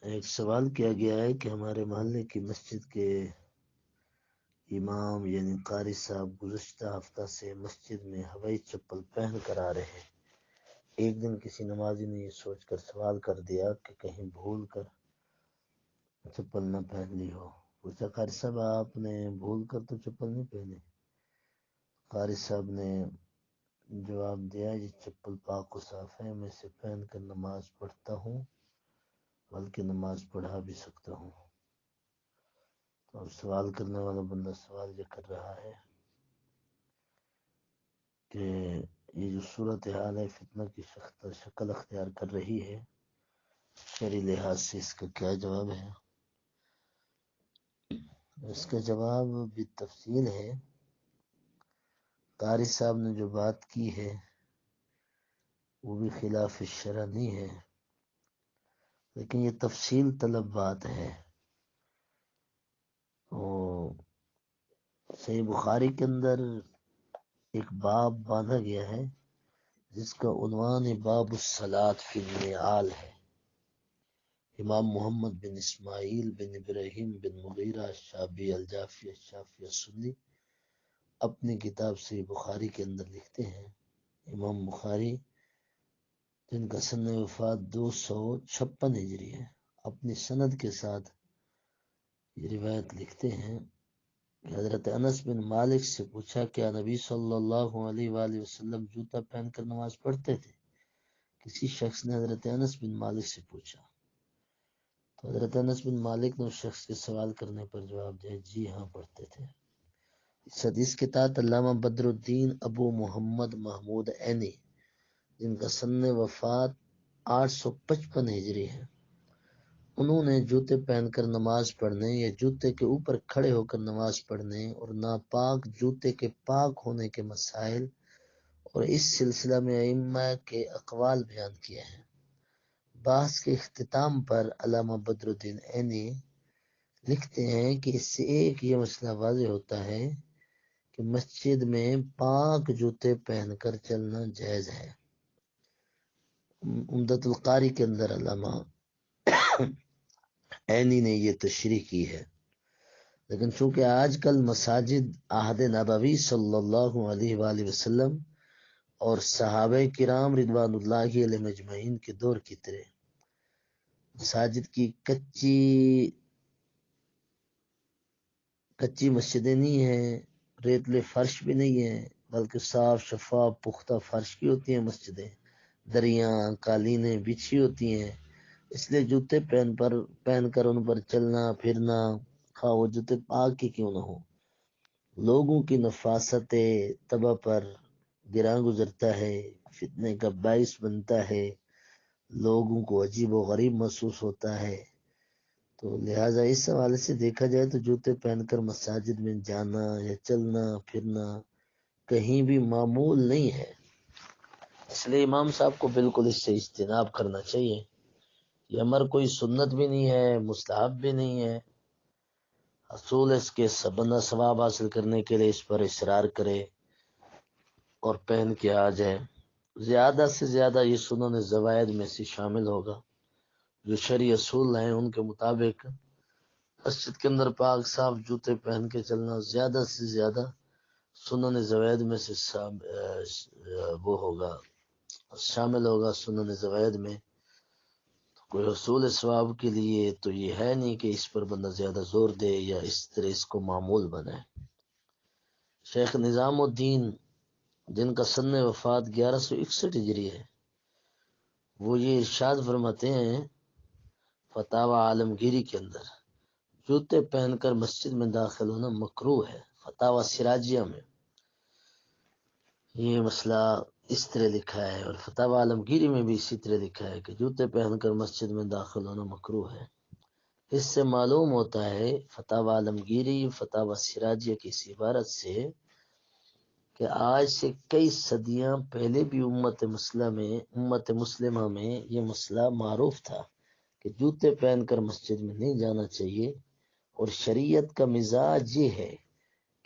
ایک سوال کیا گیا ہے کہ ہمارے محلے کی مسجد کے امام یعنی قاری صاحب گزشتہ ہفتہ سے مسجد میں ہوائی چپل پہن کر آ رہے ہیں۔ ایک دن کسی نمازی نے یہ سوچ کر سوال کر دیا کہ کہیں بھول کر چپل نہ پہن لی ہو۔ پوچھا، قاری صاحب آپ نے بھول کر تو چپل نہیں پہنی؟ قاری صاحب نے جواب دیا، یہ چپل پاک و صاف ہے، میں اسے پہن کر نماز پڑھتا ہوں، بلکہ نماز پڑھا بھی سکتا ہوں۔ تو اب سوال کرنے والا بندہ سوال یہ کر رہا ہے کہ یہ جو صورتحال ہے فتنہ کی شکل اختیار کر رہی ہے، شرعی لحاظ سے اس کا کیا جواب ہے؟ اس کا جواب بھی تفصیل ہے۔ قاری صاحب نے جو بات کی ہے وہ بھی خلاف شرع نہیں ہے، لیکن یہ تفصیل طلب بات ہے۔ صحیح بخاری کے اندر ایک باب باندھا گیا ہے جس کا عنوان باب الصلاۃ فی النعال ہے۔ امام محمد بن اسماعیل بن ابراہیم بن مغیرہ الشعبی الجعفری الشافعی السنی اپنی کتاب صحیح بخاری کے اندر لکھتے ہیں، امام بخاری جن کا سن وفات 256 ہجری ہے، اپنی سند کے ساتھ یہ روایت لکھتے ہیں کہ حضرت انس بن مالک سے پوچھا، کیا نبی صلی اللہ علیہ وآلہ وسلم جوتا پہن کر نماز پڑھتے تھے؟ کسی شخص نے حضرت انس بن مالک سے پوچھا تو حضرت انس بن مالک نے اس شخص کے سوال کرنے پر جواب دیا، جی ہاں پڑھتے تھے۔ اس حدیث کے تحت علامہ بدر الدین ابو محمد محمود عینی جن کا سن وفات 855 ہجری ہے، انہوں نے جوتے پہن کر نماز پڑھنے یا جوتے کے اوپر کھڑے ہو کر نماز پڑھنے اور ناپاک جوتے کے پاک ہونے کے مسائل اور اس سلسلہ میں ائمہ کے اقوال بیان کیے ہیں۔ بحث کے اختتام پر علامہ بدر الدین عینی لکھتے ہیں کہ اس سے ایک یہ مسئلہ واضح ہوتا ہے کہ مسجد میں پاک جوتے پہن کر چلنا جائز ہے۔ عمدۃ القاری کے اندر علامہ عینی نے یہ تشریح کی ہے، لیکن چونکہ آج کل مساجد عہد نبوی صلی اللہ علیہ وآلہ وسلم اور صحابہ کرام رضوان اللہ علیہم اجمعین کے دور کی طرح مساجد کی کچی مسجدیں نہیں ہیں، ریتلے فرش بھی نہیں ہیں، بلکہ صاف شفاف پختہ فرش کی ہوتی ہیں مسجدیں، دریاں قالینیں بچھی ہوتی ہیں، اس لیے جوتے پہن کر ان پر چلنا پھرنا، خواہ وہ جوتے پاک کی کیوں نہ ہو، لوگوں کی نفاست طبع پر گراں گزرتا ہے، فتنے کا باعث بنتا ہے، لوگوں کو عجیب و غریب محسوس ہوتا ہے۔ تو لہٰذا اس حوالے سے دیکھا جائے تو جوتے پہن کر مساجد میں جانا یا چلنا پھرنا کہیں بھی معمول نہیں ہے، اس لیے امام صاحب کو بالکل اس سے اجتناب کرنا چاہیے۔ یہ امر کوئی سنت بھی نہیں ہے، مستحب بھی نہیں ہے، حصول اس کے بندہ ثواب حاصل کرنے کے لیے اس پر اصرار کرے اور پہن کے آ جائے، زیادہ سے زیادہ یہ سنن زوائد میں سے شامل ہوگا۔ جو شرعی اصول ہیں ان کے مطابق مسجد کے اندر پاک صاف جوتے پہن کے چلنا زیادہ سے زیادہ سنن زوائد میں سے وہ ہوگا، شامل ہوگا سنن زوائد میں۔ کوئی حصول ثواب کے لیے تو یہ ہے نہیں کہ اس پر بندہ زیادہ زور دے یا اس طرح اس کو معمول بنائے۔ شیخ نظام الدین جن کا سن وفات 1161 ہجری ہے، وہ یہ ارشاد فرماتے ہیں فتاوی عالمگیری کے اندر، جوتے پہن کر مسجد میں داخل ہونا مکروہ ہے۔ فتاوی سراجیہ میں یہ مسئلہ اس طرح لکھا ہے، اور فتاوی عالمگیری میں بھی اسی طرح لکھا ہے کہ جوتے پہن کر مسجد میں داخل ہونا مکروہ ہے۔ اس سے معلوم ہوتا ہے فتاوی عالمگیری فتاوی سراجیہ کی اس عبارت سے کہ آج سے کئی صدیاں پہلے بھی امت مسلمہ میں یہ مسئلہ معروف تھا کہ جوتے پہن کر مسجد میں نہیں جانا چاہیے، اور شریعت کا مزاج یہ ہے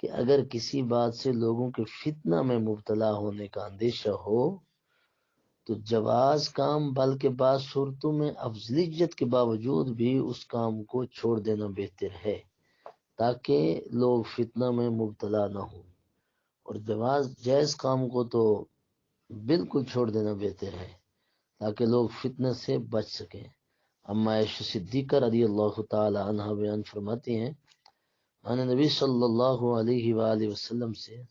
کہ اگر کسی بات سے لوگوں کے فتنہ میں مبتلا ہونے کا اندیشہ ہو تو جواز کام بلکہ بعض صورتوں میں افضلیت کے باوجود بھی اس کام کو چھوڑ دینا بہتر ہے تاکہ لوگ فتنہ میں مبتلا نہ ہوں، اور جائز کام کو تو بالکل چھوڑ دینا بہتر ہے تاکہ لوگ فتنہ سے بچ سکیں۔ اما عائشہ صدیقہ رضی اللہ تعالی عنہ بیان فرماتی ہیں، میں نے نبی صلی اللہ علیہ وآلہ وسلم سے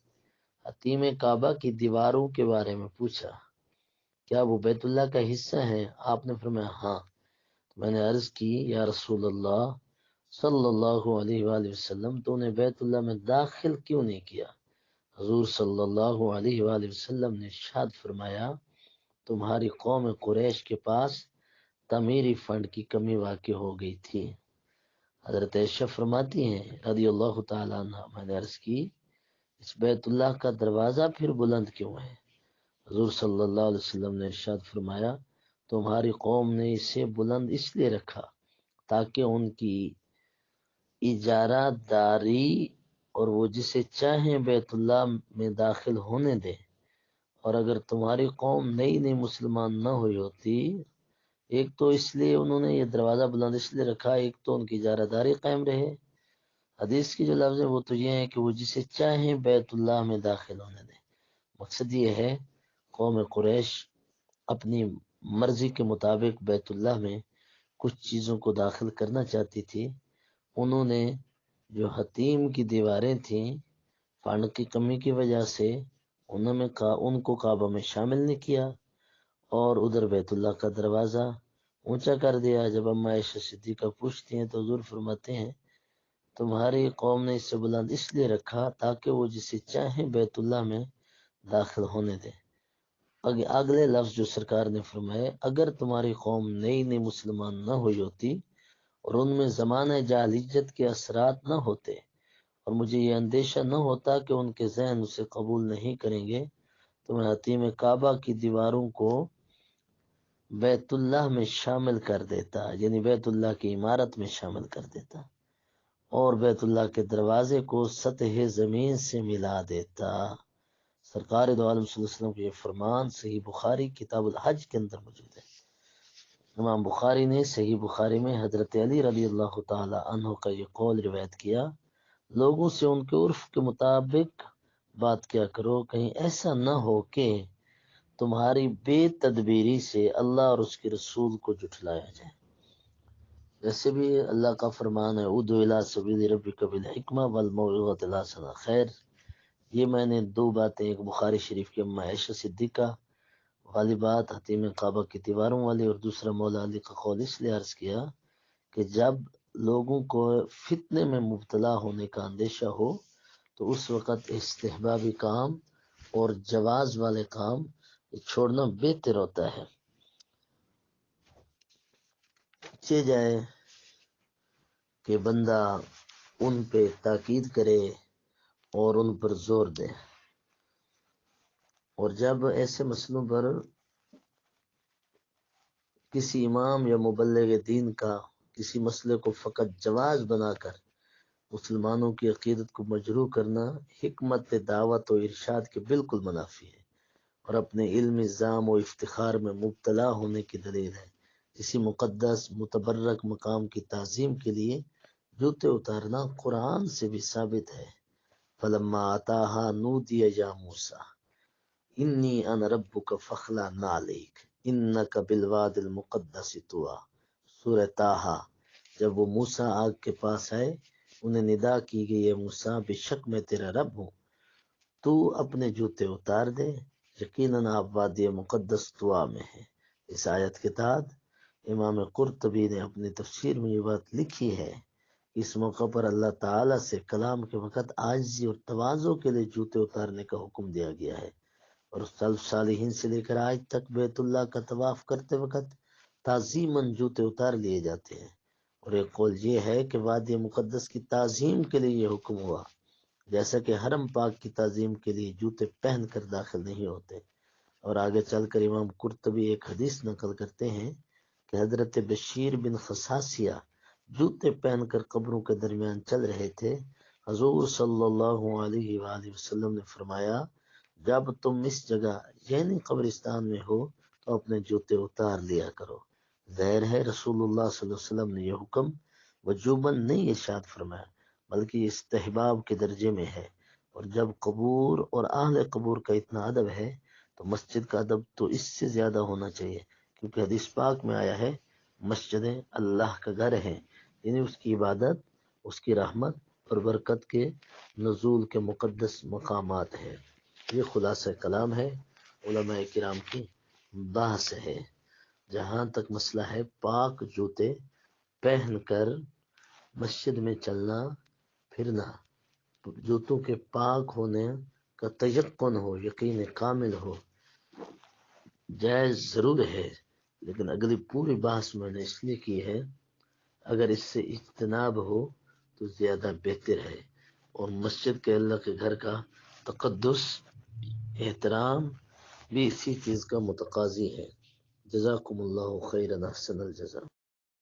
حتیم کعبہ کی دیواروں کے بارے میں پوچھا، کیا وہ بیت اللہ کا حصہ ہے؟ آپ نے فرمایا ہاں۔ میں نے عرض کی، یا رسول اللہ صلی اللہ علیہ وآلہ وسلم، تو نے بیت اللہ میں داخل کیوں نہیں کیا؟ حضور صلی اللہ علیہ وآلہ وسلم نے ارشاد فرمایا، تمہاری قوم قریش کے پاس تعمیری فنڈ کی کمی واقع ہو گئی تھی۔ حضرت عائشہ فرماتی ہیں رضی اللہ تعالی عنہ، میں نے عرض کی، اس بیت اللہ کا دروازہ پھر بلند کیوں ہے؟ حضور صلی اللہ علیہ وسلم نے ارشاد فرمایا، تمہاری قوم نے اسے بلند اس لیے رکھا تاکہ ان کی اجارہ داری اور وہ جسے چاہیں بیت اللہ میں داخل ہونے دے، اور اگر تمہاری قوم نئی مسلمان نہ ہوئی ہوتی، ایک تو اس لیے انہوں نے یہ دروازہ بلند اس لیے رکھا، ایک تو ان کی اجارہ داری قائم رہے۔ حدیث کی جو لفظ ہے وہ تو یہ ہے کہ وہ جسے چاہیں بیت اللہ میں داخل ہونے دیں۔ مقصد یہ ہے، قوم قریش اپنی مرضی کے مطابق بیت اللہ میں کچھ چیزوں کو داخل کرنا چاہتی تھی۔ انہوں نے جو حتیم کی دیواریں تھیں، فنڈ کی کمی کی وجہ سے ان کو کعبہ میں شامل نہیں کیا، اور ادھر بیت اللہ کا دروازہ اونچا کر دیا۔ جب اما عائشہ صدیقہ پوچھتی ہیں تو حضور فرماتے ہیں، تمہاری قوم نے اسے بلند اس لیے رکھا تاکہ وہ جسے چاہیں بیت اللہ میں داخل ہونے دے۔ اگلے لفظ جو سرکار نے فرمائے، اگر تمہاری قوم نئی مسلمان نہ ہوئی ہوتی اور ان میں زمانہ جاہلیت کے اثرات نہ ہوتے، اور مجھے یہ اندیشہ نہ ہوتا کہ ان کے ذہن اسے قبول نہیں کریں گے، تو میں حتیم کعبہ کی دیواروں کو بیت اللہ میں شامل کر دیتا، یعنی بیت اللہ کی عمارت میں شامل کر دیتا، اور بیت اللہ کے دروازے کو سطح زمین سے ملا دیتا۔ سرکار دو عالم صلی اللہ علیہ وسلم کے یہ فرمان صحیح بخاری کتاب الحج کے اندر موجود ہے۔ امام بخاری نے صحیح بخاری میں حضرت علی رضی اللہ تعالی عنہ کا یہ قول روایت کیا، لوگوں سے ان کے عرف کے مطابق بات کیا کرو، کہیں ایسا نہ ہو کہ تمہاری بے تدبیری سے اللہ اور اس کے رسول کو جھٹلایا جائے۔ ویسے بھی اللہ کا فرمان ہے، ادعو الی سبیل ربک بالحکمہ والموعظۃ الحسنہ۔ خیر، یہ میں نے دو باتیں، ایک بخاری شریف کی اما عائشہ صدیقہ والی بات حتیم کعبہ کی دیواروں والی، اور دوسرا مولا علی کا قول اس لیے عرض کیا کہ جب لوگوں کو فتنے میں مبتلا ہونے کا اندیشہ ہو تو اس وقت استحبابی کام اور جواز والے کام چھوڑنا بہتر ہوتا ہے۔ چہ جائے کہ بندہ ان پہ تاکید کرے اور ان پر زور دے، اور جب ایسے مسئلوں پر کسی امام یا مبلغ دین کا کسی مسئلے کو فقط جواز بنا کر مسلمانوں کی عقیدت کو مجروح کرنا حکمت دعوت و ارشاد کے بالکل منافی ہے، اور اپنے علم ازام و افتخار میں مبتلا ہونے کی دلیل ہے۔ کسی مقدس متبرک مقام کی تعظیم کے لیے جوتے اتارنا قرآن سے بھی ثابت ہے۔ فلما آتاہا نودی یا موسیٰ انی انا ربک فاخلع نعلیک انک بالوادی المقدس طویٰ۔ سورہ طٰہٰ۔ جب وہ موسیٰ آگ کے پاس آئے، انہیں ندا کی گئی، اے موسیٰ، بے شک میں تیرا رب ہوں، تو اپنے جوتے اتار دے، یقیناً آپ وادی مقدس طویٰ میں ہیں۔ اس آیت کے تحت امام قرطبی نے اپنی تفسیر میں یہ بات لکھی ہے، اس موقع پر اللہ تعالیٰ سے کلام کے وقت عاجزی اور تواضع کے لیے جوتے اتارنے کا حکم دیا گیا ہے، اور سلف صالحین سے لے کر آج تک بیت اللہ کا طواف کرتے وقت تعظیماً جوتے اتار لیے جاتے ہیں۔ اور ایک قول یہ ہے کہ وادی مقدس کی تعظیم کے لیے یہ حکم ہوا، جیسا کہ حرم پاک کی تعظیم کے لیے جوتے پہن کر داخل نہیں ہوتے۔ اور آگے چل کر امام قرطبی ایک حدیث نقل کرتے ہیں کہ حضرت بشیر بن خصاصیہ جوتے پہن کر قبروں کے درمیان چل رہے تھے۔ حضور صلی اللہ علیہ وآلہ وسلم نے فرمایا، جب تم اس جگہ یعنی قبرستان میں ہو تو تو اپنے جوتے اتار لیا کرو۔ ظاہر ہے رسول اللہ صلی اللہ علیہ وسلم نے یہ حکم وجوباً نہیں ارشاد فرمایا، بلکہ یہ استحباب کے درجے میں ہے۔ اور جب قبور اور اہل قبور کا اتنا ادب ہے تو مسجد کا ادب تو اس سے زیادہ ہونا چاہیے، کیونکہ حدیث پاک میں آیا ہے مسجدیں اللہ کا گھر ہیں، یعنی اس کی عبادت، اس کی رحمت اور برکت کے نزول کے مقدس مقامات ہیں۔ یہ خلاصہ کلام ہے علماء کرام کی بحث ہے۔ جہاں تک مسئلہ ہے پاک جوتے پہن کر مسجد میں چلنا پھرنا، جوتوں کے پاک ہونے کا تیقن ہو، یقین کامل ہو، جائز ضرور ہے، لیکن اگلی پوری بحث میں نے اس لیے کی ہے اگر اس سے اجتناب ہو تو زیادہ بہتر ہے۔ اور مسجد کے اللہ کے گھر کا تقدس، احترام بھی اسی چیز کا متقاضی ہے۔ جزاکم اللہ خیرا، احسن الجزا۔